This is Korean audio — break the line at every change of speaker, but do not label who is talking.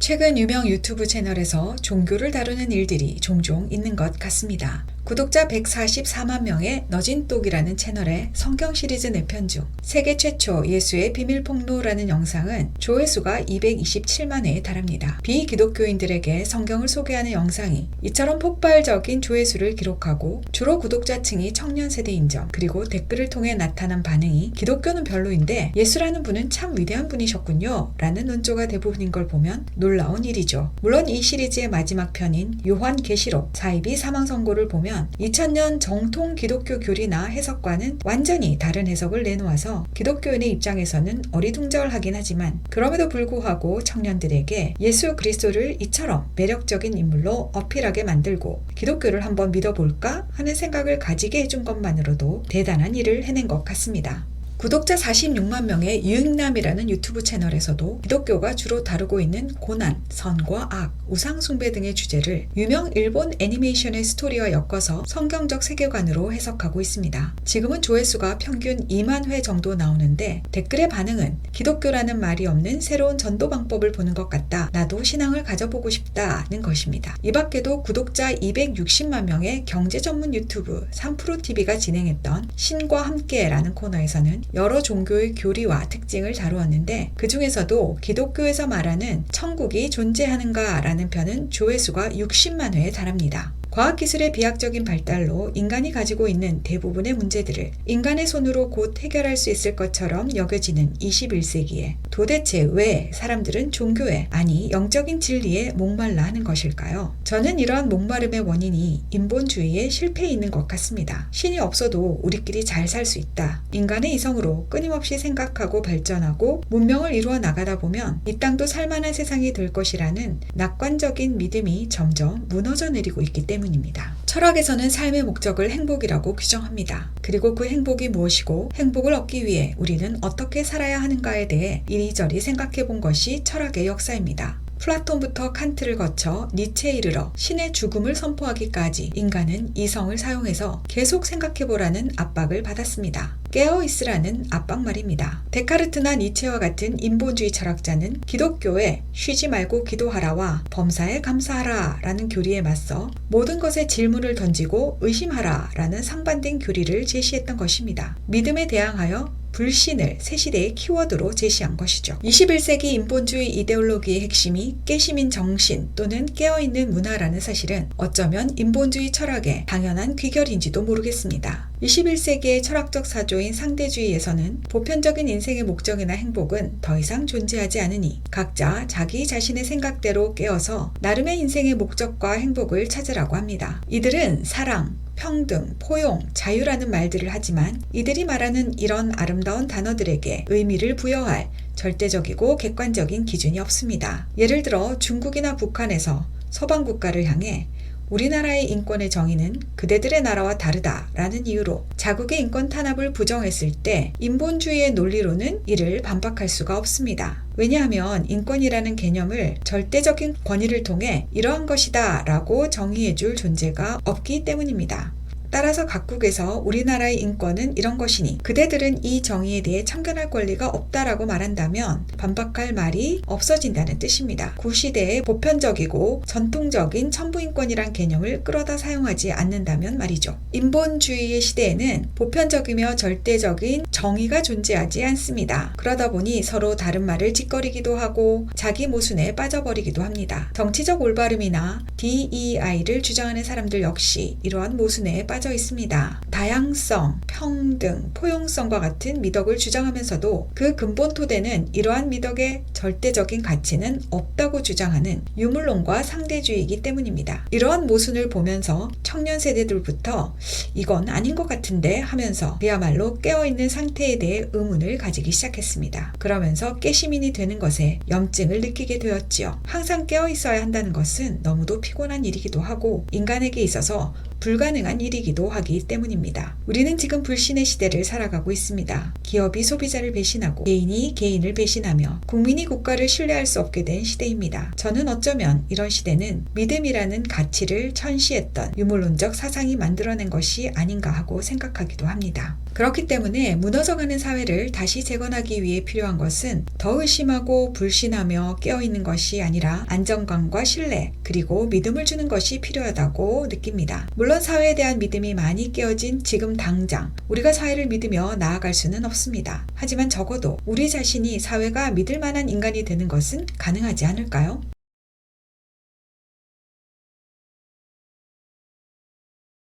최근 유명 유튜브 채널에서 종교를 다루는 일들이 종종 있는 것 같습니다. 구독자 144만 명의 너진똑이라는 채널의 성경 시리즈 4편 중 세계 최초 예수의 비밀 폭로라는 영상은 조회수가 227만 회에 달합니다. 비기독교인들에게 성경을 소개하는 영상이 이처럼 폭발적인 조회수를 기록하고 주로 구독자층이 청년 세대인 점, 그리고 댓글을 통해 나타난 반응이 기독교는 별로인데 예수라는 분은 참 위대한 분이셨군요 라는 논조가 대부분인 걸 보면 놀라운 일이죠. 물론 이 시리즈의 마지막 편인 요한계시록 사이비 사망 선고를 보면 2000년 정통 기독교 교리나 해석과는 완전히 다른 해석을 내놓아서 기독교인의 입장에서는 어리둥절하긴 하지만 그럼에도 불구하고 청년들에게 예수 그리스도를 이처럼 매력적인 인물로 어필하게 만들고 기독교를 한번 믿어볼까 하는 생각을 가지게 해준 것만으로도 대단한 일을 해낸 것 같습니다. 구독자 46만 명의 유익남이라는 유튜브 채널에서도 기독교가 주로 다루고 있는 고난, 선과 악, 우상숭배 등의 주제를 유명 일본 애니메이션의 스토리와 엮어서 성경적 세계관으로 해석하고 있습니다. 지금은 조회수가 평균 2만 회 정도 나오는데 댓글의 반응은 기독교라는 말이 없는 새로운 전도 방법을 보는 것 같다. 나도 신앙을 가져보고 싶다는 것입니다. 이 밖에도 구독자 260만 명의 경제 전문 유튜브 3프로TV가 진행했던 신과 함께라는 코너에서는 여러 종교의 교리와 특징을 다루었는데 그 중에서도 기독교에서 말하는 천국이 존재하는가 라는 편은 조회수가 60만 회에 달합니다. 과학기술의 비약적인 발달로 인간이 가지고 있는 대부분의 문제들을 인간의 손으로 곧 해결할 수 있을 것처럼 여겨지는 21세기에 도대체 왜 사람들은 종교에, 아니 영적인 진리에 목말라 하는 것일까요? 저는 이러한 목마름의 원인이 인본주의의 실패에 있는 것 같습니다. 신이 없어도 우리끼리 잘 살 수 있다. 인간의 이성으로 끊임없이 생각하고 발전하고 문명을 이루어 나가다 보면 이 땅도 살만한 세상이 될 것이라는 낙관적인 믿음이 점점 무너져 내리고 있기 때문입니다. 철학에서는 삶의 목적을 행복이라고 규정합니다. 그리고 그 행복이 무엇이고 행복을 얻기 위해 우리는 어떻게 살아야 하는가에 대해 이리저리 생각해 본 것이 철학의 역사입니다. 플라톤부터 칸트를 거쳐 니체에 이르러 신의 죽음을 선포하기까지 인간은 이성을 사용해서 계속 생각해보라는 압박을 받았습니다. 깨어있으라는 압박 말입니다. 데카르트나 니체와 같은 인본주의 철학자는 기독교에 쉬지 말고 기도하라와 범사에 감사하라 라는 교리에 맞서 모든 것에 질문을 던지고 의심하라 라는 상반된 교리를 제시했던 것입니다. 믿음에 대항하여 불신을 새 시대의 키워드로 제시한 것이죠. 21세기 인본주의 이데올로기의 핵심이 깨심인 정신 또는 깨어있는 문화라는 사실은 어쩌면 인본주의 철학의 당연한 귀결인지도 모르겠습니다. 21세기의 철학적 사조인 상대주의에서는 보편적인 인생의 목적이나 행복은 더 이상 존재하지 않으니 각자 자기 자신의 생각대로 깨어서 나름의 인생의 목적과 행복을 찾으라고 합니다. 이들은 사랑, 평등, 포용, 자유라는 말들을 하지만 이들이 말하는 이런 아름다운 단어들에게 의미를 부여할 절대적이고 객관적인 기준이 없습니다. 예를 들어 중국이나 북한에서 서방 국가를 향해 우리나라의 인권의 정의는 그대들의 나라와 다르다라는 이유로 자국의 인권 탄압을 부정했을 때 인본주의의 논리로는 이를 반박할 수가 없습니다. 왜냐하면 인권이라는 개념을 절대적인 권위를 통해 이러한 것이다 라고 정의해줄 존재가 없기 때문입니다. 따라서 각국에서 우리나라의 인권은 이런 것이니 그대들은 이 정의에 대해 참견할 권리가 없다라고 말한다면 반박할 말이 없어진다는 뜻입니다. 구시대의 보편적이고 전통적인 천부인권이란 개념을 끌어다 사용하지 않는다면 말이죠. 인본주의의 시대에는 보편적이며 절대적인 정의가 존재하지 않습니다. 그러다 보니 서로 다른 말을 짓거리기도 하고 자기 모순에 빠져버리기도 합니다. 정치적 올바름이나 DEI를 주장하는 사람들 역시 이러한 모순에 빠져 있습니다. 다양성, 평등, 포용성과 같은 미덕을 주장하면서도 그 근본 토대는 이러한 미덕의 절대적인 가치는 없다고 주장하는 유물론과 상대주의이기 때문입니다. 이러한 모순을 보면서 청년 세대들부터 이건 아닌 것 같은데 하면서 그야말로 깨어있는 상태에 대해 의문을 가지기 시작했습니다. 그러면서 깨시민이 되는 것에 염증을 느끼게 되었지요. 항상 깨어있어야 한다는 것은 너무도 피곤한 일이기도 하고 인간에게 있어서 불가능한 일이기도 하기 때문입니다. 우리는 지금 불신의 시대를 살아가고 있습니다. 기업이 소비자를 배신하고 개인이 개인을 배신하며 국민이 국가를 신뢰할 수 없게 된 시대입니다. 저는 어쩌면 이런 시대는 믿음이라는 가치를 천시했던 유물론적 사상이 만들어낸 것이 아닌가 하고 생각하기도 합니다. 그렇기 때문에 무너져가는 사회를 다시 재건하기 위해 필요한 것은 더 의심하고 불신하며 깨어있는 것이 아니라 안정감과 신뢰 그리고 믿음을 주는 것이 필요하다고 느낍니다. 물론 사회에 대한 믿음이 많이 깨어진 지금 당장 우리가 사회를 믿으며 나아갈 수는 없습니다. 하지만 적어도 우리 자신이 사회가 믿을 만한 인간이 되는 것은 가능하지 않을까요?